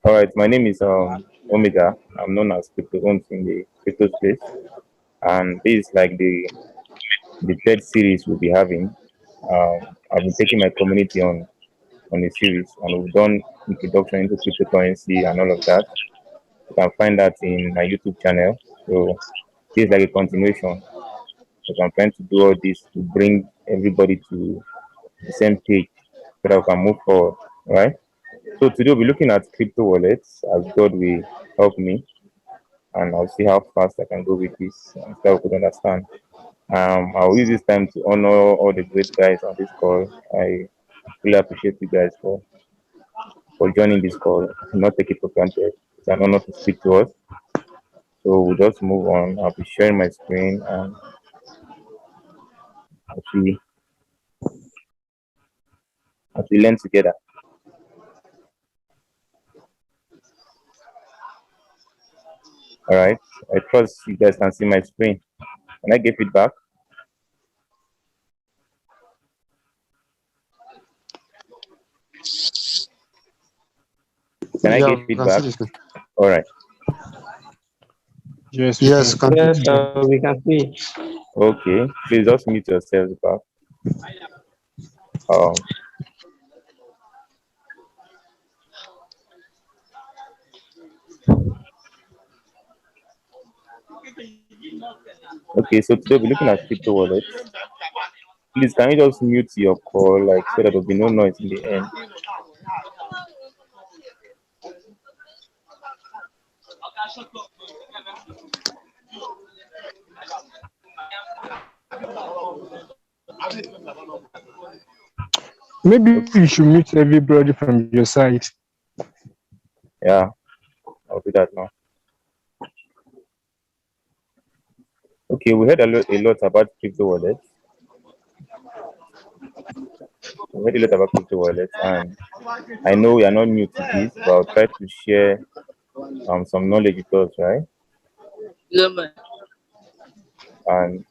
All right, my name is Omega. I'm known as Crypto Owns in the crypto space, and this is like the third series we'll be having. I've been taking my community on a series, and we've done introduction into cryptocurrency and all of that. You can find that in my YouTube channel. So this is like a continuation. So I'm trying to do all this to bring everybody to the same page so that we can move forward. All right. So today we'll be looking at crypto wallets as God will help me, and I'll see how fast I can go with this and so we could understand. I'll use this time to honor all the great guys on this call. I really appreciate you guys for joining this call. Do not take it for granted. It's an honor to speak to us. So we'll just move on. I'll be sharing my screen and as we as we learn together. All right. I trust you guys can see my screen. Can I get feedback? Can I Yeah, get we can see feedback? this. All right. Yes, we Yes, can can see. Yes, we can see. Okay. Please just mute yourselves back. Um, okay, so today we're looking at crypto wallets. Please, can you just mute your call, like so that there'll be no noise in the end? Maybe you should mute everybody from your side. Yeah, I'll do that now. Okay, we heard a lot about crypto wallets. We heard a lot about crypto wallets, and I know we are not new to this, but I'll try to share some knowledge with us, right? And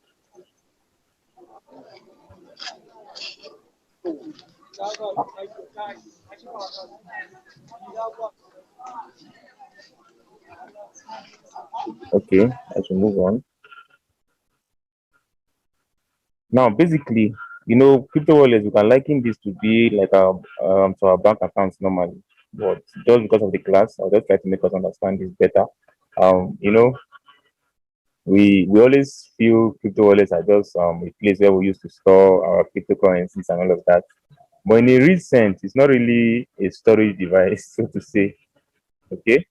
okay, I should move on. Now, basically, crypto wallets, we can liken this to be like our to our bank accounts normally, but just because of the class, I'll just try to make us understand this better. Um, you know, we always feel crypto wallets are just a place where we used to store our cryptocurrencies and all of that. But in a recent, it's not really a storage device, so to say. Okay.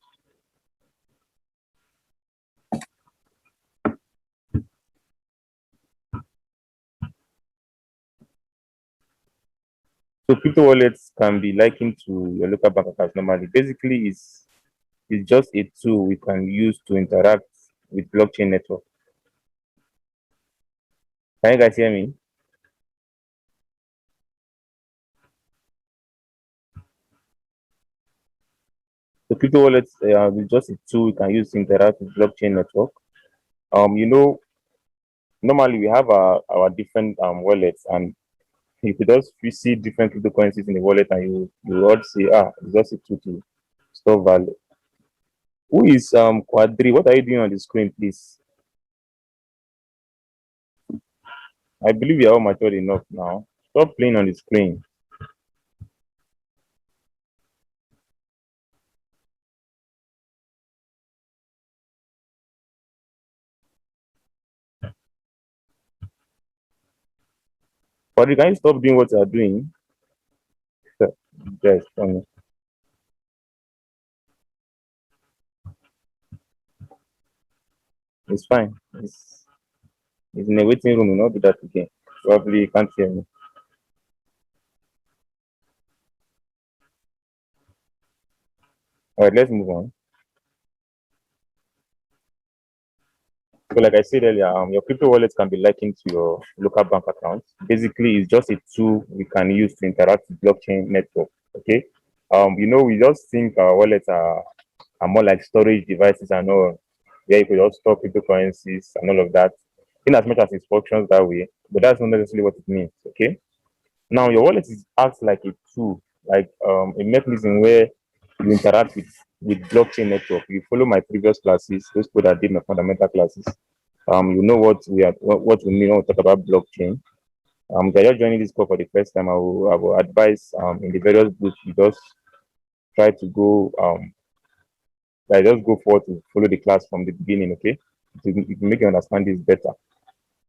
So crypto wallets can be likened to your local bank account normally. Basically, it's just a tool we can use to interact with blockchain network. Can you guys hear me? So crypto wallets is just a tool we can use to interact with blockchain network. You know, normally we have our different wallets, and if you see different cryptocurrencies in the wallet, and you all say, it's just a tool to store value. Who is Quadri? What are you doing on the screen, please? I believe you are all matured enough now. Stop playing on the screen. Quadri, can you stop doing what you are doing? Yes, funny. It's fine. It's in a waiting room. You'll not do that again. Probably you can't hear me. All right, let's move on. So, like I said earlier, your crypto wallet can be likened to your local bank account. Basically, it's just a tool we can use to interact with blockchain network. Okay. We just think our wallets are more like storage devices and all, where you could just store cryptocurrencies and all of that, in as much as it functions that way. But that's not necessarily what it means. Okay. Now, your wallet acts like a tool, like a mechanism where you interact with with blockchain network. You follow my previous classes, those people that did my fundamental classes. You know what we mean when we talk about blockchain. If you're just joining this call for the first time, I will advise in the various groups you just try to go like just go forward to follow the class from the beginning, okay? To make you understand this better.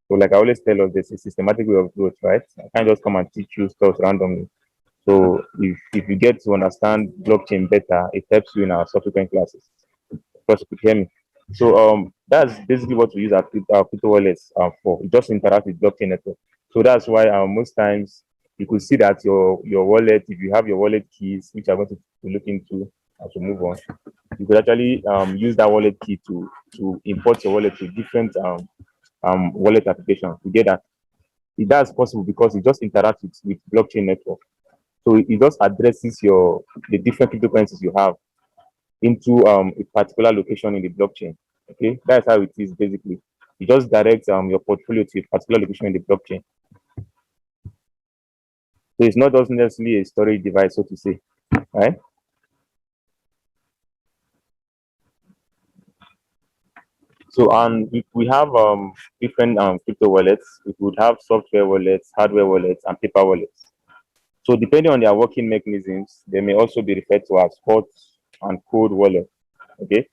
So like I always tell us, there's a systematic way of growth, right? I can't just come and teach you stuff randomly. So if you get to understand blockchain better, it helps you in our subsequent classes. Of course, you could hear me. So that's basically what we use our crypto wallets for. We just interact with blockchain network. So that's why most times you could see that your wallet, if you have your wallet keys, which I'm going to look into as we move on, you could actually use that wallet key to import your wallet to different wallet applications. You get that? That's possible because it just interacts with blockchain network. So it just addresses the different cryptocurrencies you have into a particular location in the blockchain. Okay, that's how it is basically. You just direct your portfolio to a particular location in the blockchain. So it's not just necessarily a storage device, so to say, right? So we have different crypto wallets. We could have software wallets, hardware wallets, and paper wallets. So depending on their working mechanisms, they may also be referred to as hot and cold wallet. Okay.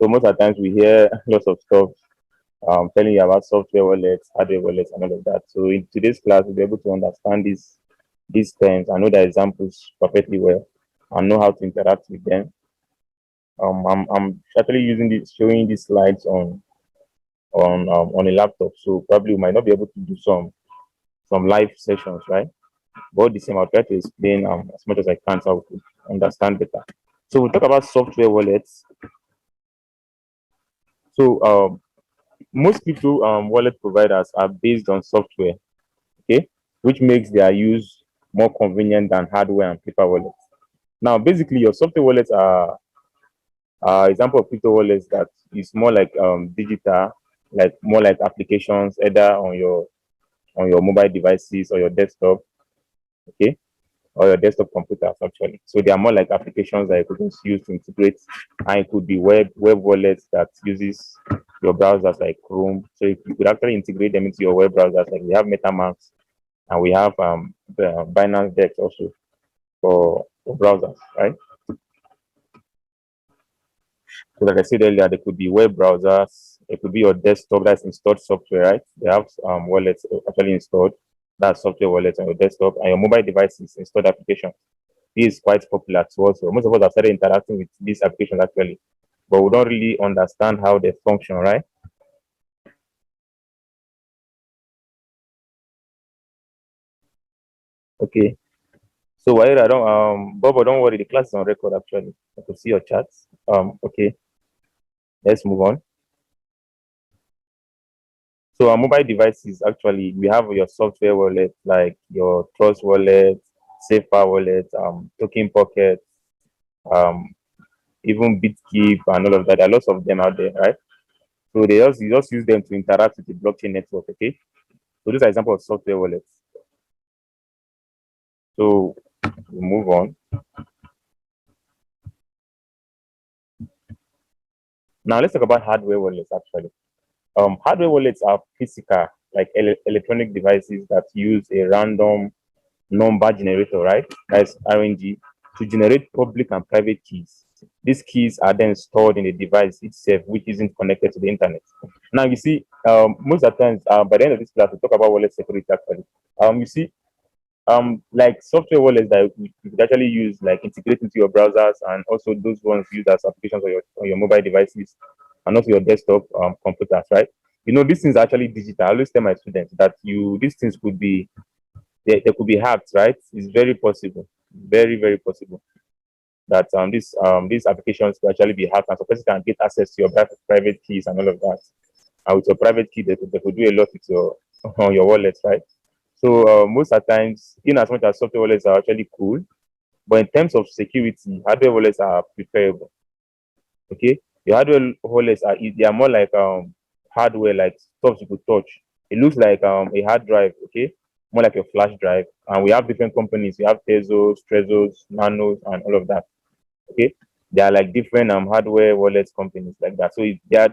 So most of the times we hear lots of stuff telling you about software wallets, hardware wallets, and all of that. So in today's class, we'll be able to understand these terms and know the examples perfectly well and know how to interact with them. I'm actually showing these slides on a laptop, so probably we might not be able to do some live sessions, right? But the same, I'll try to explain as much as I can so we could understand better. So we'll talk about software wallets. So most crypto wallet providers are based on software, okay, which makes their use more convenient than hardware and paper wallets. Now, basically, your software wallets are example of crypto wallets that is more like digital, like more like applications either on your mobile devices or your desktop, okay, or your desktop computers actually. So they are more like applications that you could just use to integrate, and it could be web wallets that uses your browsers like Chrome. So you could actually integrate them into your web browsers. Like we have MetaMask and we have the Binance Dex also for browsers, right? So like I said earlier, there could be web browsers, it could be your desktop that's installed software, right? They have wallets actually installed, that software wallets on your desktop, and your mobile devices installed applications. This is quite popular to us. So most of us have started interacting with these applications actually, but we don't really understand how they function, right? Okay. So while I don't Bobo, don't worry, the class is on record actually. I could see your chats. Okay, let's move on. So our mobile devices actually, we have your software wallet like your Trust wallet, Safer wallet, Token Pocket, um, even BitKeep and all of that. There are lots of them out there, right? So you just use them to interact with the blockchain network. Okay. So these are examples of software wallets. So we move on. Now let's talk about hardware wallets actually. Hardware wallets are physical, like electronic devices that use a random number generator, right? That's RNG, to generate public and private keys. These keys are then stored in the device itself, which isn't connected to the internet. Now, you see, most of the times, by the end of this class, we talk about wallet security actually. You see, like software wallets that you could actually use, like integrate into your browsers, and also those ones used as applications on your mobile devices and also your desktop computers, right? You know, these things are actually digital. I always tell my students that these things could be they could be hacked, right? It's very possible, very, very possible that these applications could actually be hacked and so person can get access to your private keys and all of that. And with your private key, they could do a lot with your on your wallets, right? So most of the times, in as much as software wallets are actually cool, but in terms of security, hardware wallets are preferable. Okay, your hardware wallets they are more like hardware, like stuff you could touch. It looks like a hard drive, okay, more like a flash drive. And we have different companies. We have Tezos, Trezos, Nanos, and all of that. Okay, There are like different hardware wallet companies like that. So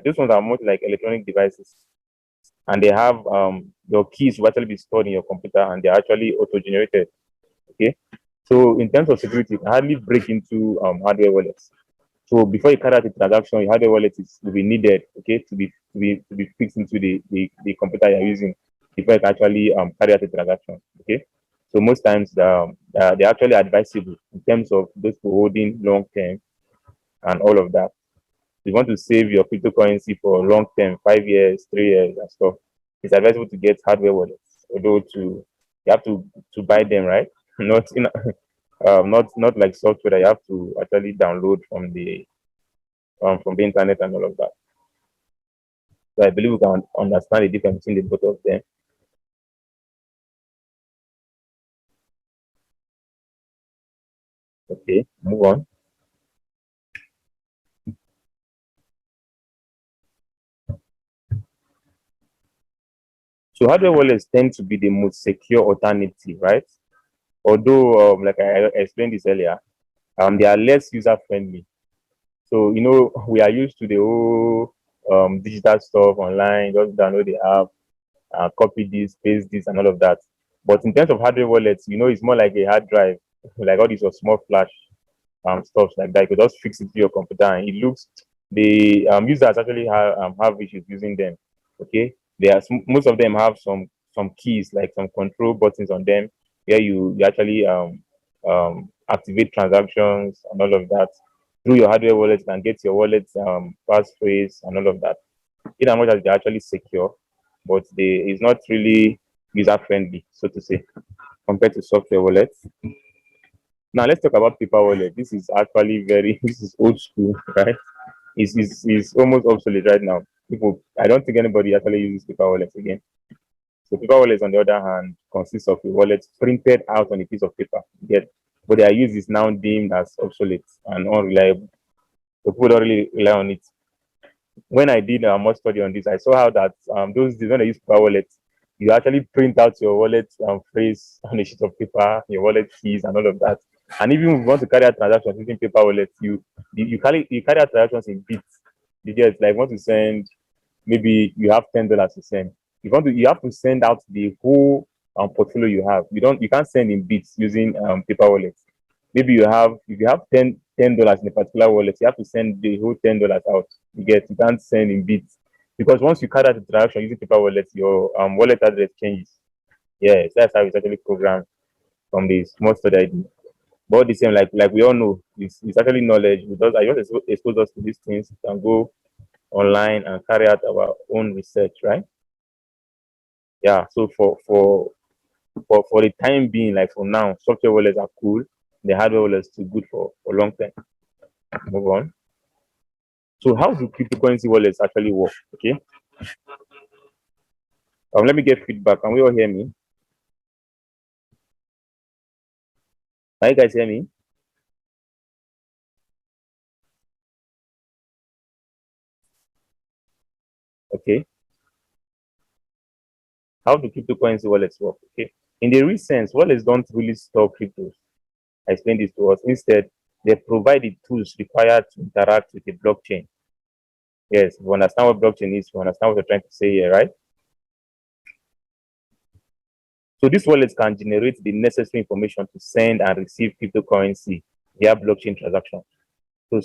those ones are mostly like electronic devices, and they have your keys will actually be stored in your computer, and they're actually auto-generated. Okay, so in terms of security, you can hardly break into hardware wallets. So before you carry out a transaction, your hardware wallet will be needed, okay, to be fixed into the computer you're using before you can actually carry out a transaction. Okay. So most times they're actually advisable in terms of those who holding long term and all of that. You want to save your cryptocurrency for long term, 5 years, 3 years, and stuff. It's advisable to get hardware wallets, although you have to buy them, right? Not in not like software that you have to actually download from the internet and all of that. So I believe we can understand the difference between the both of them. Okay, move on. So hardware wallets tend to be the most secure alternative, right? Although, like I explained this earlier, they are less user friendly. So we are used to the whole digital stuff online, just download the app, copy this, paste this, and all of that. But in terms of hardware wallets, it's more like a hard drive, like all these small flash stuff like that. You could just fix it to your computer, and it looks the users actually have issues using them. Okay, most of them have some keys, like some control buttons on them, where you actually activate transactions and all of that through your hardware wallet, and get your wallet passphrase and all of that. In as much as they're actually secure, but it's not really user friendly, so to say, compared to software wallets. Now let's talk about paper wallet. This is actually this is old school, right? It's almost obsolete right now. I don't think anybody actually uses paper wallets again. So paper wallets, on the other hand, consists of a wallet printed out on a piece of paper. Yet, but their use is now deemed as obsolete and unreliable. So people don't really rely on it. When I did more study on this, I saw how that those days when they use paper wallets, you actually print out your wallet phrase on a sheet of paper, your wallet keys, and all of that. And even if you want to carry out transactions using paper wallets, you carry out transactions in bits. You get like want to send, maybe you have $10 to send. You have to send out the whole portfolio you have. You can't send in bits using paper wallets. Maybe if you have $10 in a particular wallet, you have to send the whole $10 out. You can't send in bits, because once you carry out the transaction using paper wallets, your wallet address changes. Yes, that's how it's actually programmed from the small study I did. But the same, like we all know, it's actually knowledge. Because I just expose us to these things, we can go online and carry out our own research, right? Yeah. So for the time being, like for now, software wallets are cool. The hardware wallets too good for long term. Move on. So how do cryptocurrency wallets actually work? Okay. Let me get feedback. Can we all hear me? Can you guys hear me? Okay. How do cryptocurrency wallets work? Okay. In the real sense, wallets don't really store cryptos. I explained this to us. Instead, they provide the tools required to interact with the blockchain. Yes, you understand what blockchain is, you understand what you're trying to say here, right? So these wallets can generate the necessary information to send and receive cryptocurrency via blockchain transactions. So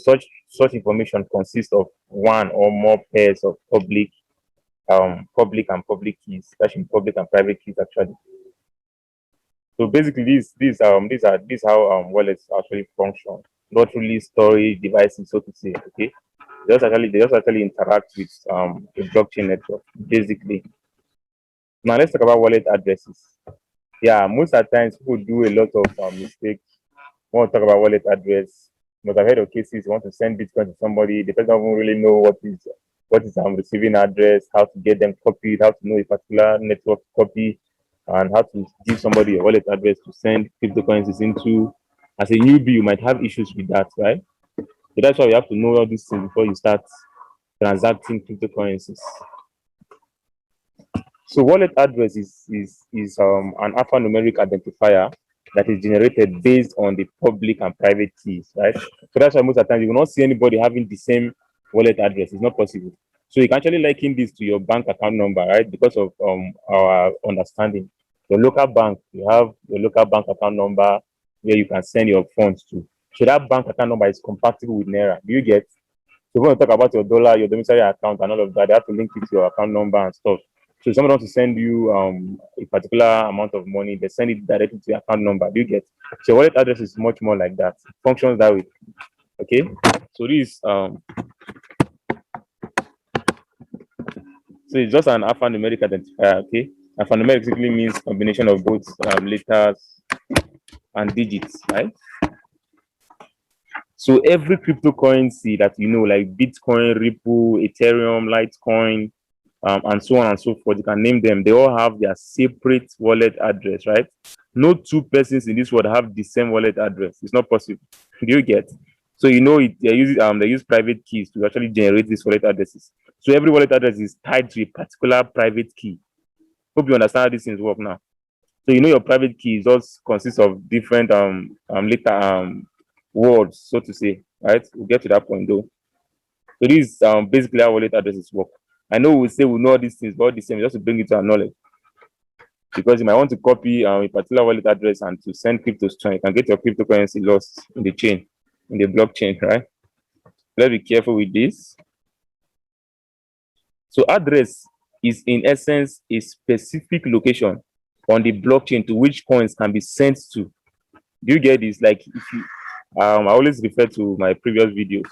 such information consists of one or more pairs of public and public keys, especially public and private keys actually. So basically, these how wallets actually function. Not really storage devices, so to say. Okay, they just actually interact with a blockchain network basically. Now let's talk about wallet addresses. Yeah, most of the times people do a lot of mistakes. We want to talk about wallet address. But I've heard of cases you want to send Bitcoin to somebody, the person doesn't really know what is receiving address, how to get them copied, how to know a particular network copy, and how to give somebody a wallet address to send cryptocurrencies into. As a newbie, you might have issues with that, right? So that's why you have to know all these things before you start transacting cryptocurrencies. So wallet address is an alphanumeric identifier that is generated based on the public and private keys, right? So that's why most of the time you will not see anybody having the same wallet address. It's not possible. So you can actually liken this to your bank account number, right? Because of our understanding. Your local bank, you have your local bank account number where you can send your funds to. So that bank account number is compatible with Naira. Do you get? So when we talk about your dollar, your domicile account, and all of that, they have to link it to your account number and stuff. So if someone wants to send you a particular amount of money, they send it directly to your account number. Do you get? So your wallet address is much more like that. It functions that way. Okay. So this so it's just an alphanumeric identifier. Okay. Alphanumeric simply means combination of both letters and digits, right? So every cryptocurrency that you know, like Bitcoin, Ripple, Ethereum, Litecoin, and so on and so forth, you can name them. They all have their separate wallet address, right? No two persons in this world have the same wallet address. It's not possible. Do you get? So you know they use private keys to actually generate these wallet addresses. So every wallet address is tied to a particular private key. Hope you understand how these things work now. So you know your private key just consists of different words, so to say, right? We'll get to that point though. So this is basically how wallet addresses work. I know we say we know all these things, but all the same, just to bring it to our knowledge. Because you might want to copy a particular wallet address and to send cryptos to, you can get your cryptocurrency lost in the chain, in the blockchain, right? Let's be careful with this. So address is in essence a specific location on the blockchain to which coins can be sent to. Do you get this? Like if you, I always refer to my previous videos,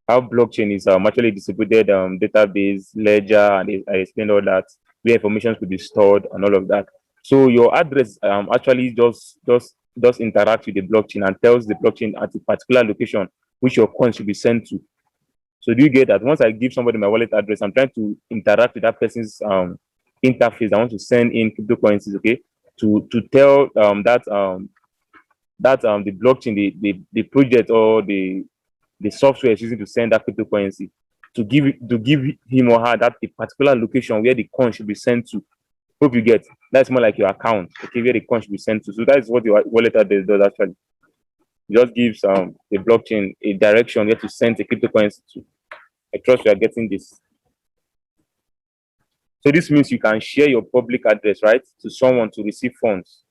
how blockchain is actually distributed database, ledger, and I explained all that, where information could be stored and all of that. So your address actually just interact with the blockchain and tells the blockchain at a particular location which your coin should be sent to. So do you get that? Once I give somebody my wallet address, I'm trying to interact with that person's interface. I want to send in cryptocurrencies, okay, to tell that the blockchain, the project or the software is using to send that cryptocurrency to give him or her that a particular location where the coin should be sent to. Hope you get. That's more like your account, okay, where the coin should be sent to. So that is what your wallet address does actually. It just gives the blockchain a direction where to send a cryptocurrency to. I trust you are getting this. So this means you can share your public address, right, to someone to receive funds,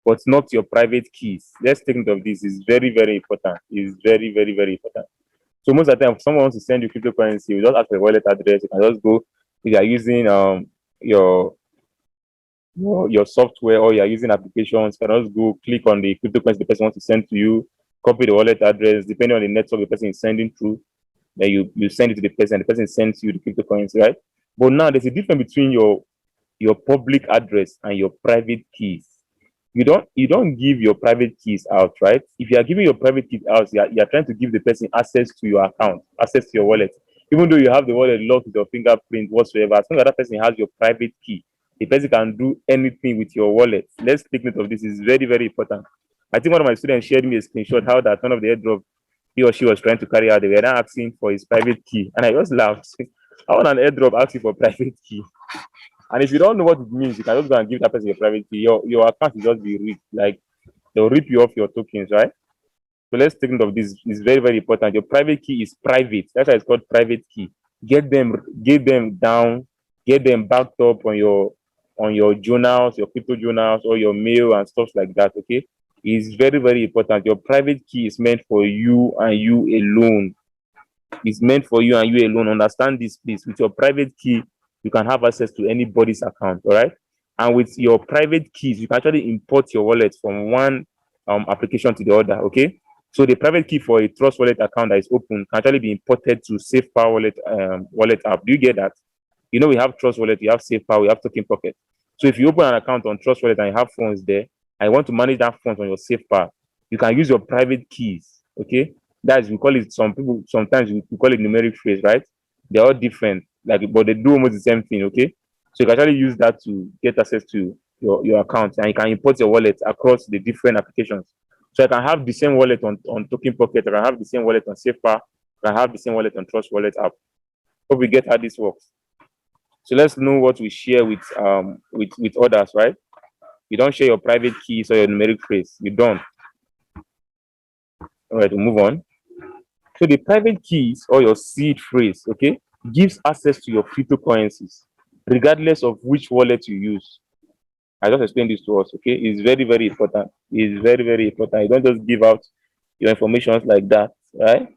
but not your private keys. Let's take note of this. It's very, very important. It's very, very, very important. So most of the time, if someone wants to send you cryptocurrency, you just ask for a wallet address. You can just go, if you are using your software or you are using applications, you can just go click on the cryptocurrency the person wants to send to you, copy the wallet address, depending on the network the person is sending through. Then you send it to the person sends you the cryptocurrency, right? But now there's a difference between your public address and your private keys. You don't give your private keys out, right? If you are giving your private keys out, you are trying to give the person access to your account, access to your wallet. Even though you have the wallet locked with your fingerprint whatsoever, as long as that person has your private key, the person can do anything with your wallet. Let's take note of this. It's very, very important. I think one of my students shared me a screenshot how that one of the airdrop he or she was trying to carry out, they were now asking for his private key. And I just laughed. I want an airdrop asking for private key. And if you don't know what it means, you can just go and give that person your private key. Your account will just be ripped. Like they'll rip you off your tokens, right? So let's take note of this. It's very, very important. Your private key is private. That's why it's called private key. Get them down, get them backed up on your journals, your crypto journals, or your mail and stuff like that. Okay. It's very, very important. Your private key is meant for you and you alone. It's meant for you and you alone. Understand this, please. With your private key, you can have access to anybody's account, all right? And with your private keys, you can actually import your wallet from one application to the other, okay? So the private key for a Trust Wallet account that is open can actually be imported to SafePower wallet app. Do you get that? You know, we have Trust Wallet, we have SafePower, we have Token Pocket. So if you open an account on Trust Wallet and you have funds there, and you want to manage that funds on your SafePower, you can use your private keys, okay? That's, we call it, some people, sometimes we call it numeric phrase, right? They're all different, like, but they do almost the same thing, okay? So you can actually use that to get access to your account, and you can import your wallet across the different applications. So I can have the same wallet on Token Pocket, I can have the same wallet on SafePower, I can have the same wallet on Trust Wallet app. Hope we get how this works. So let's know what we share with others, right? You don't share your private keys or your numeric phrase. You don't. All right, we'll move on. So the private keys or your seed phrase, okay, gives access to your cryptocurrencies, regardless of which wallet you use. I just explained this to us, okay? It's very, very important. It's very, very important. You don't just give out your information like that, right?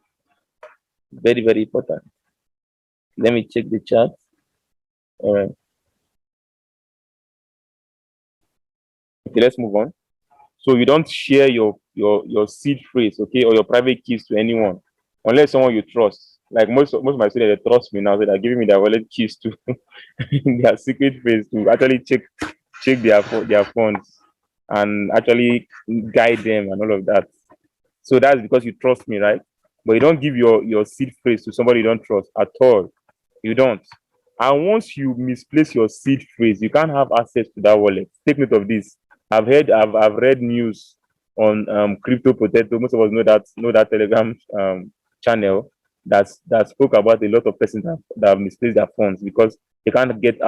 Very, very important. Let me check the chat. All right. Okay, let's move on. So you don't share your seed phrase, okay, or your private keys to anyone, unless someone you trust. Like most of my students, they trust me now, so they're giving me their wallet keys to their secret phrase to actually check their funds and actually guide them and all of that. So that's because you trust me, right? But you don't give your seed phrase to somebody you don't trust at all. You don't. And once you misplace your seed phrase, you can't have access to that wallet. Take note of this. I've read news on Crypto Potato. Most of us know that Telegram channel that spoke about a lot of persons that have misplaced their funds because they can't get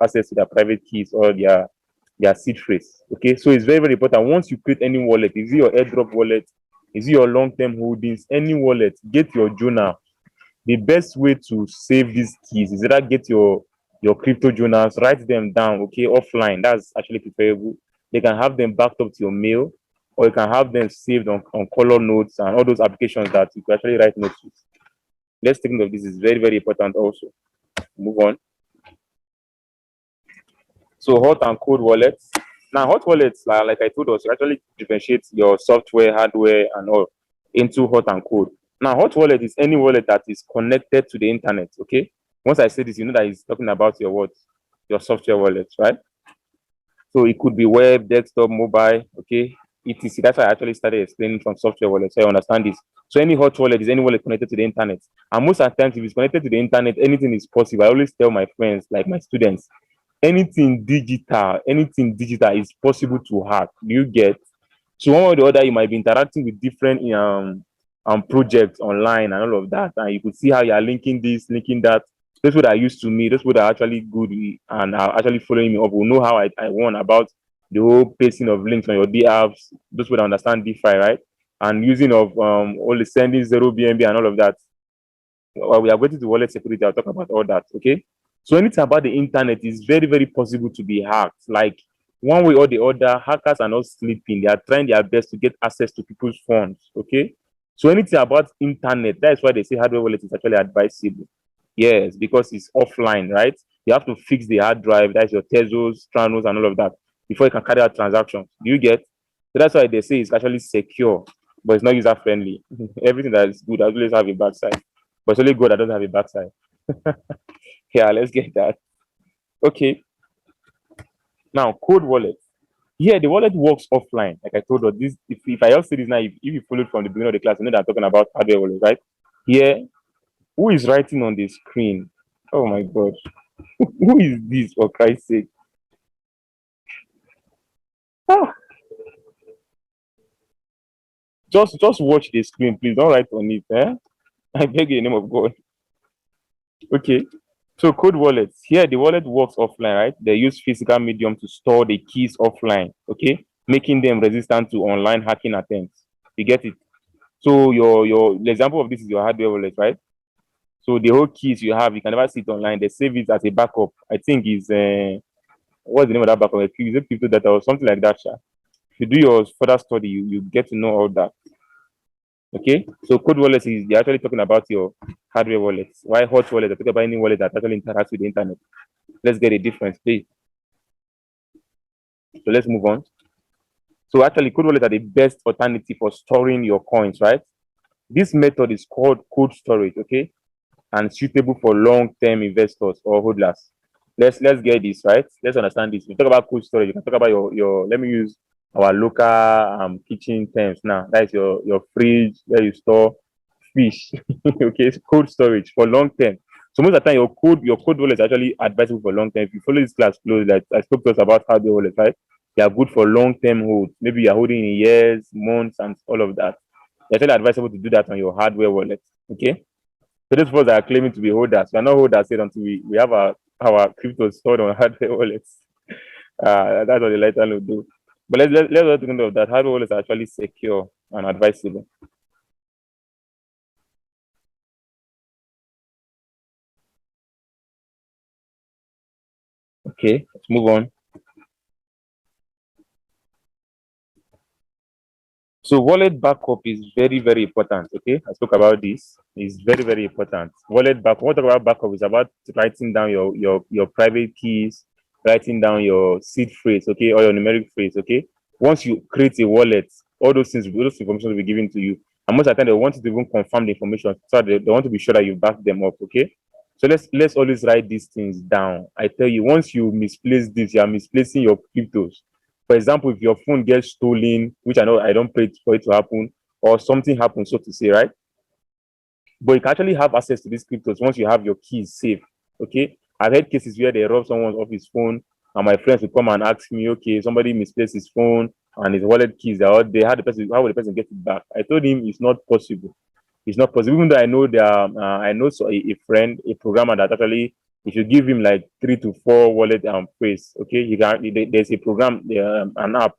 access to their private keys or their seed phrase. Okay, so it's very, very important. Once you create any wallet, is it your airdrop wallet, is it your long-term holdings, any wallet, get your journal. The best way to save these keys is either get your crypto journals, write them down, okay, offline. That's actually preferable. They can have them backed up to your mail, or you can have them saved on color notes and all those applications that you can actually write notes with. Let's take note of this. Is very, very important also. Move on. So hot and cold wallets. Now, hot wallets, like I told us, actually differentiate your software, hardware, and all into hot and cold. Now, hot wallet is any wallet that is connected to the internet. Okay. Once I say this, you know that it's talking about your what, your software wallet, right? So it could be web, desktop, mobile. Okay. etc. That's why I actually started explaining from software wallet, so I understand this. So any hot wallet is any wallet connected to the internet. And most of the times, if it's connected to the internet, anything is possible. I always tell my friends, like my students, anything digital is possible to hack. Do you get? So one or the other, you might be interacting with different projects online and all of that, and you could see how you are linking this, linking that. Those people that are used to me, those people that are actually good and are actually following me up will know how I want about the whole pasting of links on your D apps. Those people that understand DeFi, right? And using of all the sending zero BNB and all of that. While we are waiting to wallet security, I'll talk about all that. Okay. So anything about the internet is very, very possible to be hacked. Like one way or the other, hackers are not sleeping. They are trying their best to get access to people's phones. Okay. So anything about internet, that is why they say hardware wallet is actually advisable. Yes, because it's offline, right? You have to fix the hard drive, that's your Tezos, Tranos, and all of that before you can carry out transactions. Do you get? So that's why they say it's actually secure, but it's not user friendly. Everything that is good always have a bad side, but it's only good that doesn't have a bad side. Yeah, let's get that. Okay. Now, code wallet. Yeah, the wallet works offline. Like I told you, this if I also say this now, if you followed from the beginning of the class, you know that I'm talking about hardware wallet, right? Here, who is writing on the screen? Oh my god. Who is this, for Christ's sake? Ah, just watch the screen, please. Don't write on it. Eh? I beg you in the name of God. Okay. So code wallets. Here the wallet works offline, right? They use physical medium to store the keys offline, okay, making them resistant to online hacking attempts. You get it? So the example of this is your hardware wallet, right? So the whole keys you have, you can never see it online. They save it as a backup. I think is what's the name of that backup? Is it crypto data or something like that? Sha? If you do your further study, you get to know all that. Okay, so code wallets is you're actually talking about your hardware wallets. Why hot wallet? I talk about any wallet that actually interacts with the internet. Let's get a difference, please. So let's move on. So actually, code wallets are the best alternative for storing your coins, right? This method is called cold storage, okay, and suitable for long-term investors or hodlers. Let's get this right. Let's understand this. We talk about cold storage. You can talk about your. Let me use our local kitchen terms now. That is your fridge where you store fish. Okay, it's cold storage for long term. So most of the time, your code wallet is actually advisable for long term. If you follow this class closely, like I spoke to us about hardware wallet, right? They are good for long term hold. Maybe you're holding in years, months, and all of that. It's actually advisable to do that on your hardware wallet. Okay. So those folks that are claiming to be holders, we are not holders yet until we have our crypto stored on hardware wallets. That's what the lighter will do. But let's think of that. Hardware wallets are actually secure and advisable. Okay, let's move on. So wallet backup is very, very important. Okay, I spoke about this. It's very, very important. Wallet backup. What about backup is about writing down your private keys, writing down your seed phrase, okay, or your numeric phrase, okay. Once you create a wallet, all those things, those information will be given to you. And most of the time, they want you to even confirm the information, so they want to be sure that you back them up, okay. So let's always write these things down. I tell you, once you misplace this, you are misplacing your cryptos. For example, if your phone gets stolen, which I know I don't pray for it to happen, or something happens, so to say, right? But you can actually have access to these cryptos once you have your keys safe. Okay. I've had cases where they rob someone's off his phone, and my friends will come and ask me, okay, somebody misplaced his phone and his wallet keys. They had the person, how will the person get it back? I told him it's not possible. It's not possible. Even though I know a friend, a programmer that actually, if you give him like 3 to 4 wallet phrase, okay, there's a program, an app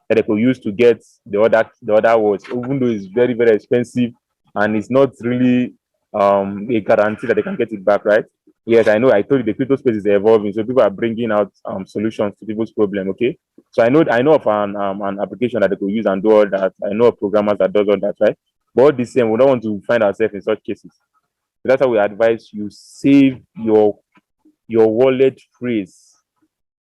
that they could use to get the other words, even though it's very, very expensive and it's not really a guarantee that they can get it back, right? Yes, I know. I told you the crypto space is evolving, so people are bringing out solutions to people's problem. Okay, so I know of an application that they could use and do all that. I know of programmers that does all that, right? But the same, we don't want to find ourselves in such cases. So that's how we advise you save your wallet phrase,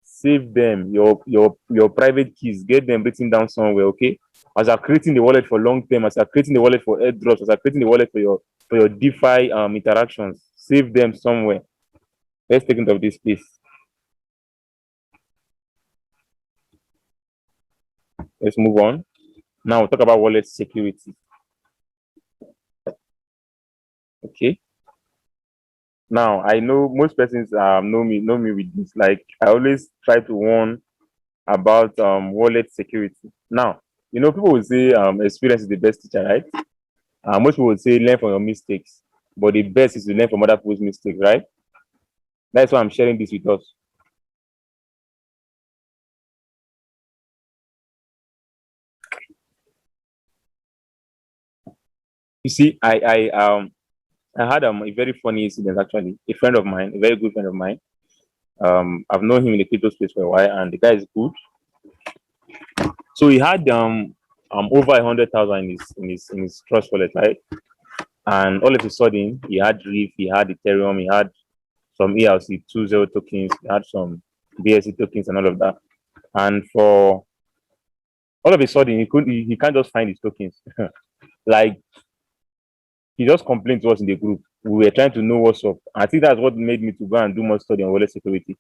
save them, your private keys, get them written down somewhere. Okay, as you're creating the wallet for long term, as you're creating the wallet for airdrops, as you're creating the wallet for your DeFi interactions, save them somewhere. Let's take into this, please. Let's move on. Now we'll talk about wallet security. Okay. Now I know most persons know me with this. Like I always try to warn about wallet security. Now, people will say experience is the best teacher, right? Most people would say learn from your mistakes, but the best is to learn from other people's mistakes, right? That's why I'm sharing this with us. You see, I had a very funny incident actually. A friend of mine, a very good friend of mine. I've known him in the crypto space for a while, and the guy is good. So he had over 100,000 in his trust wallet, right? And all of a sudden, he had Reef, he had Ethereum, he had some ERC20 tokens, he had some BSC tokens, and all of that. And for all of a sudden, he can't just find his tokens. Like he just complained to us in the group. We were trying to know what's up. I think that's what made me to go and do more study on wallet security.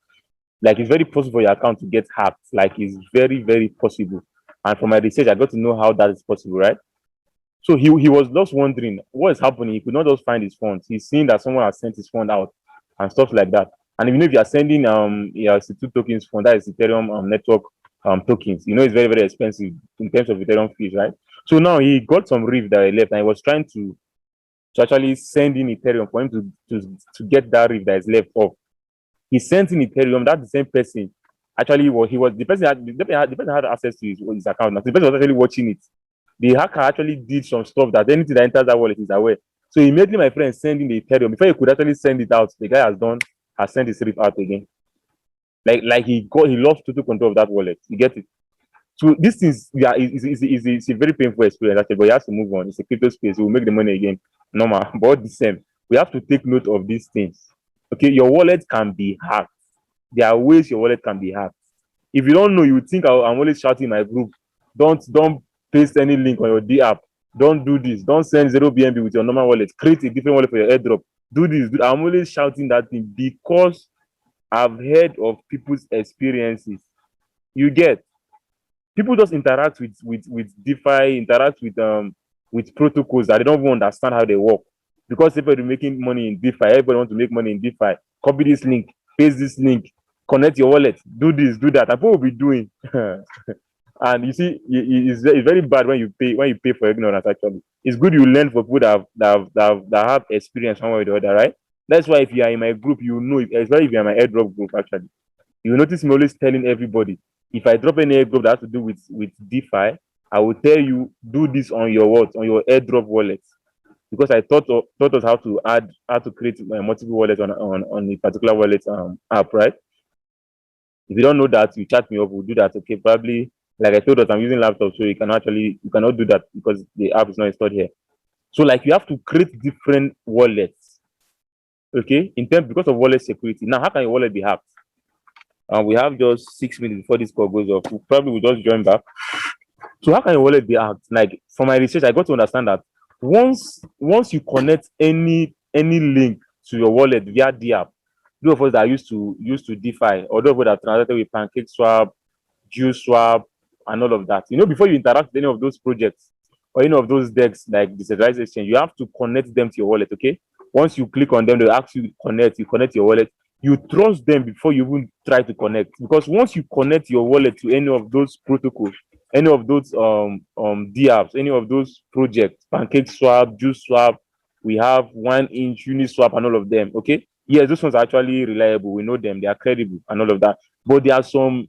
Like it's very possible for your account to get hacked. Like it's very, very possible. And from my research, I got to know how that is possible, right? So he was just wondering what is happening. He could not just find his funds. He's seeing that someone has sent his fund out and stuff like that. And if you are sending ERC2 tokens fund, that is Ethereum network tokens, it's very, very expensive in terms of Ethereum fees, right? So now he got some reef that I left and he was trying to actually send in Ethereum for him to get that reef that is left off. He sent in Ethereum. That's the same person. Actually, the person had access to his account. Now, the person was actually watching it. The hacker actually did some stuff that anything that enters that wallet is aware. So immediately my friend sending the Ethereum before he could actually send it out. The guy has sent his reef out again. Like he lost total control of that wallet. You get it? So this is it's a very painful experience actually, but you have to move on. It's a crypto space. We'll make the money again. Normal, but the same. We have to take note of these things. Okay, your wallet can be hacked. There are ways your wallet can be hacked. If you don't know, you think I'm always shouting in my group. Don't paste any link on your D app. Don't do this. Don't send 0 BNB with your normal wallet. Create a different wallet for your airdrop. Do this. I'm always shouting that thing because I've heard of people's experiences. You get people just interact with DeFi, interact with protocols that they don't even understand how they work. Because everybody making money in DeFi, everybody wants to make money in DeFi. Copy this link, paste this link, connect your wallet, do this, do that. And people will be doing. And you see, it's very bad when you pay for ignorance. Actually, it's good you learn for people that have experience one way or the other, right? That's why if you are in my group, especially if you are in my airdrop group, actually, You will notice me always telling everybody, if I drop any airdrop that has to do with DeFi, I will tell you, do this on your what? On your airdrop wallet. Because I taught us how to create multiple wallets on a particular wallet app, right? If you don't know that, you chat me up, we'll do that. Okay, probably like I told us, I'm using laptop, so you cannot do that because the app is not installed here. So like you have to create different wallets, okay, in terms because of wallet security. Now, how can your wallet be hacked? We have just 6 minutes before this call goes off. We probably will just join back. So how can your wallet be hacked? Like from my research, I got to understand that once you connect any link to your wallet via the app, those of us that are used to DeFi, or those of us that transacted with PancakeSwap, JuiceSwap, and all of that. Before you interact with any of those projects or any of those decks like decentralized exchange, you have to connect them to your wallet. Okay. Once you click on them, they'll ask you to connect. You connect your wallet. You trust them before you even try to connect. Because once you connect your wallet to any of those protocols, any of those DApps, any of those projects, PancakeSwap, JuiceSwap, we have 1inch, Uniswap, and all of them. Okay. Yes, those ones are actually reliable. We know them, they are credible and all of that. But there are some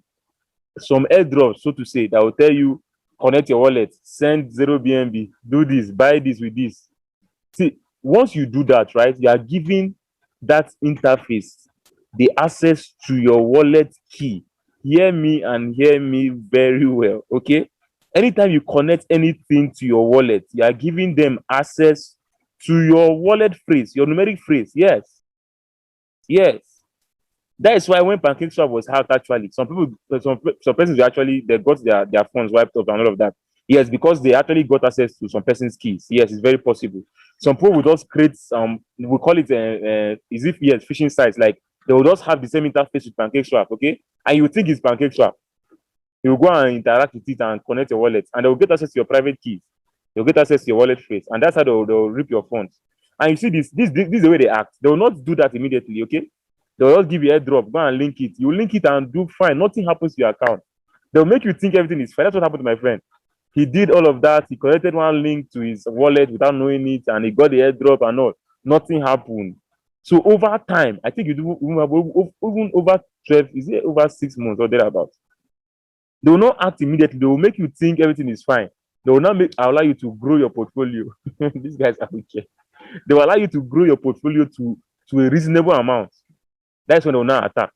airdrops, so to say, that will tell you connect your wallet, send 0 BNB, do this, buy this with this. See, once you do that, right, you are giving that interface the access to your wallet key. Hear me and hear me very well, okay? Anytime you connect anything to your wallet, you are giving them access to your wallet phrase, your numeric phrase. Yes. That is why when PancakeSwap was hacked, actually, some persons actually they got their phones wiped up and all of that. Yes, because they actually got access to some person's keys. Yes, it's very possible. Some people will just create we call it phishing sites. Like they will just have the same interface with PancakeSwap, okay? And you think it's PancakeSwap. You will go and interact with it and connect your wallet, and they will get access to your private keys. They'll get access to your wallet phrase, and that's how they'll rip your funds. And you see this is the way they act. They will not do that immediately, okay? They'll just give you a airdrop, go and link it. You link it and do fine. Nothing happens to your account. They'll make you think everything is fine. That's what happened to my friend. He did all of that. He connected one link to his wallet without knowing it, and he got the airdrop and all. Nothing happened. So over time, I think you do even over 12, is it over 6 months or thereabouts? They will not act immediately. They will make you think everything is fine. They will not allow you to grow your portfolio. These guys are wicked. They will allow you to grow your portfolio to a reasonable amount. That's when they will now attack.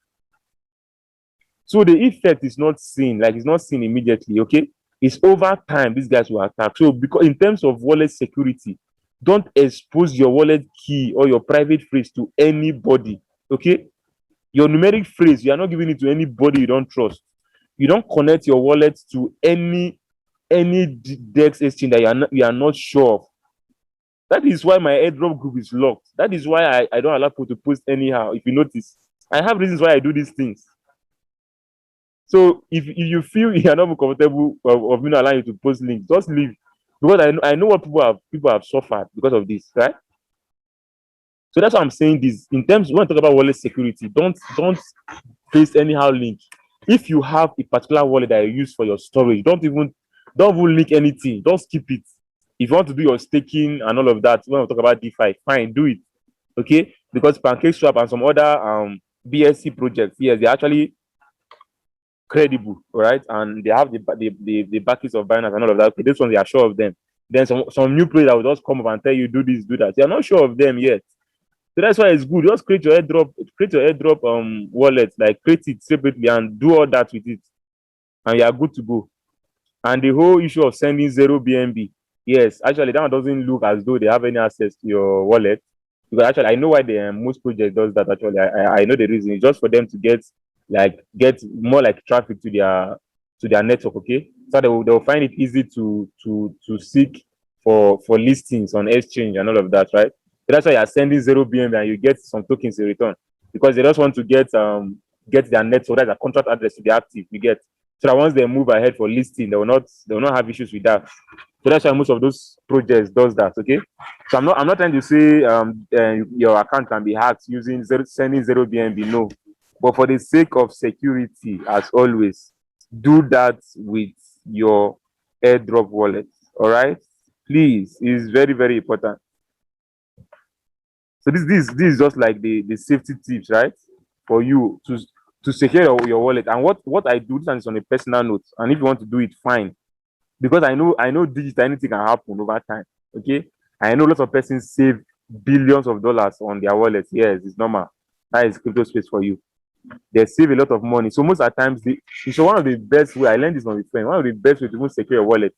So the effect is not seen, like it's not seen immediately, okay? It's over time these guys will attack. So because in terms of wallet security, don't expose your wallet key or your private phrase to anybody, okay? Your numeric phrase, you are not giving it to anybody you don't trust. You don't connect your wallet to any DEX exchange that you are not sure of. That is why my airdrop group is locked. That is why I don't allow people to post anyhow. If you notice, I have reasons why I do these things. So if you feel you are not comfortable of me not allowing you to post links, just leave. Because I know what people have suffered because of this, right? So that's why I'm saying this. In terms, when I talk about wallet security, don't paste anyhow link. If you have a particular wallet that you use for your storage, don't even link anything. Just keep it. If you want to do your staking and all of that, when we talk about DeFi, fine, do it. Okay? Because PancakeSwap and some other BSC projects, yes, they're actually credible, right? And they have the backings of Binance and all of that. Okay, this one, they are sure of them. Then some new players that will just come up and tell you, do this, do that. You're not sure of them yet. So that's why it's good. Just create your airdrop wallet, like create it separately and do all that with it. And you are good to go. And the whole issue of sending 0 BNB, yes, actually that one doesn't look as though they have any access to your wallet. Because actually I know why most projects does that. Actually, I know the reason. It's just for them to get more like traffic to their network, okay? So they'll find it easy to seek for listings on exchange and all of that, right? So that's why you're sending 0 BNB and you get some tokens in return, because they just want to get their network, that's a contract address to be active. You get, so that once they move ahead for listing, they will not have issues with that. So that's why most of those projects does that, okay? So I'm not trying to say your account can be hacked using sending 0 BNB, no. But for the sake of security, as always, do that with your airdrop wallet. All right, please, it's very, very important. So this is just like the safety tips, right? For you to secure your wallet. And what I do, this is on a personal note, and if you want to do it, fine. Because I know digital, anything can happen over time. Okay. I know lots of persons save billions of dollars on their wallets. Yes, it's normal. That is crypto space for you. They save a lot of money. So most of the times, it's one of the best way. I learned this from a friend. One of the best way to even secure your wallet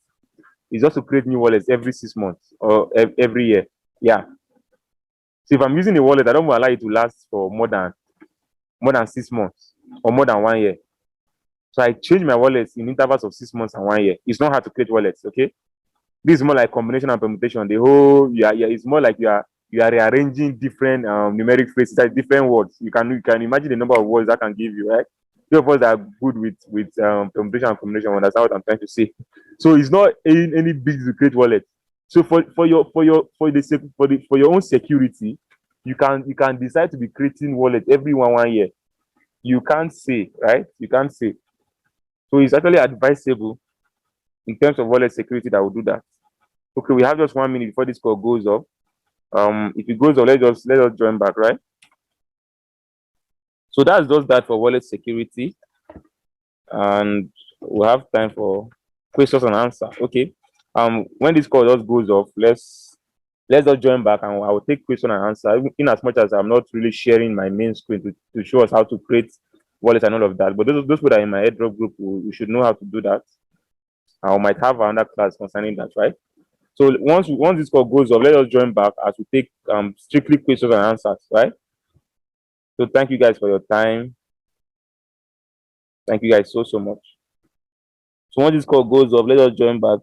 is just to create new wallets every 6 months or every year. Yeah. So if I'm using a wallet, I don't allow it to last for more than 6 months or more than 1 year. So I change my wallets in intervals of 6 months and 1 year. It's not hard to create wallets. Okay. This is more like combination and permutation. The whole yeah, it's more like you are rearranging different numeric phrases, like different words. You can imagine the number of words that can give you, right? Those of us that are good with permutation and combination understand what I'm trying to say. So it's not any big to create wallet. So for your own security, you can decide to be creating wallet every 1 year. You can't say, right? You can't say. So it's actually advisable in terms of wallet security that will do that. Okay, we have just 1 minute before this call goes off. If it goes off, let us join back, right? So that's just that for wallet security, and we'll have time for questions and answer. Okay. When this call just goes off, let's just join back, and I will take question and answer. In as much as I'm not really sharing my main screen to show us how to create wallet and all of that, but those people that are in my airdrop group, we should know how to do that. I might have another class concerning that, right? So once this call goes off, let us join back as we take strictly questions and answers, right? So thank you guys for your time. Thank you guys so much. So once this call goes off, let us join back.